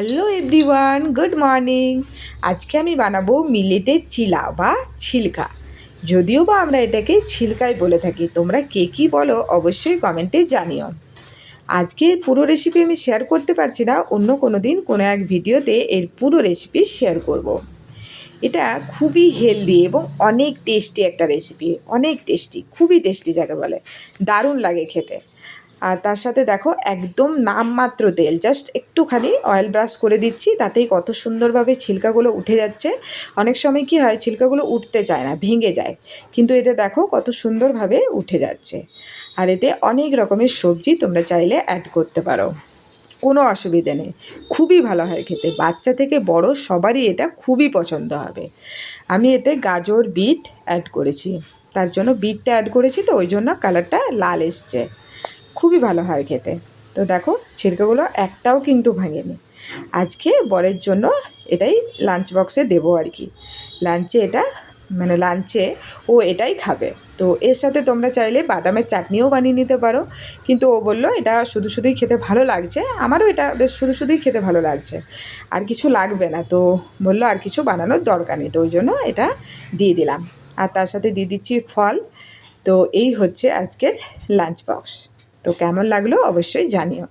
Hello everyone, good morning. আজকে আমি বানাবো মিলেটের চিলা বা ছিলকা। যদিও বা আমরা এটাকে ছিলকাই বলে থাকি, তোমরা কে কী বলো অবশ্যই কমেন্টে জানিও। আজকের পুরো রেসিপি আমি শেয়ার করতে পারছি না, অন্য কোনো দিন কোনো এক ভিডিওতে এর পুরো রেসিপি শেয়ার করব। এটা খুবই হেলদি এবং অনেক টেস্টি একটা রেসিপি, অনেক টেস্টি, খুবই টেস্টি যাকে বলে, দারুণ লাগে খেতে। আর তার সাথে দেখো একদম নামমাত্র তেল, জাস্ট একটুখানি অয়েল ব্রাশ করে দিচ্ছি, তাতেই কত সুন্দরভাবে ছিলকাগুলো উঠে যাচ্ছে। অনেক সময় কি হয়, ছিলকাগুলো উঠতে চায় না, ভেঙে যায়, কিন্তু এতে দেখো কত সুন্দরভাবে উঠে যাচ্ছে। আর এতে অনেক রকমের সবজি তোমরা চাইলে অ্যাড করতে পারো, কোনো অসুবিধে নেই, খুবই ভালো হয় খেতে। বাচ্চা থেকে বড় সবারই এটা খুবই পছন্দ হবে। আমি এতে গাজর বিট অ্যাড করেছি, তার জন্য বিটটা অ্যাড করেছি, তো ওই জন্য কালারটা লাল এসছে, খুবই ভালো হয় খেতে। তো দেখো ছিলকাগুলো একটাও কিন্তু ভাঙেনি। আজকে বরের জন্য এটাই লাঞ্চ বক্সে দেবো আর কি। লাঞ্চে এটা লাঞ্চে ও এটাই খাবে। তো এর সাথে তোমরা চাইলে বাদামের চাটনিও বানিয়ে নিতে পারো, কিন্তু ও বললো এটা শুধু শুধুই খেতে ভালো লাগছে, আমারও এটা বেশ শুধু শুধুই খেতে ভালো লাগছে, আর কিছু লাগবে না। তো বললো আর কিছু বানানোর দরকার নেই, তো ওই জন্য এটা দিয়ে দিলাম। আর তার সাথে দিয়ে দিচ্ছি ফল। তো এই হচ্ছে আজকের লাঞ্চ বক্স। তো কেমন লাগলো অবশ্যই জানিও।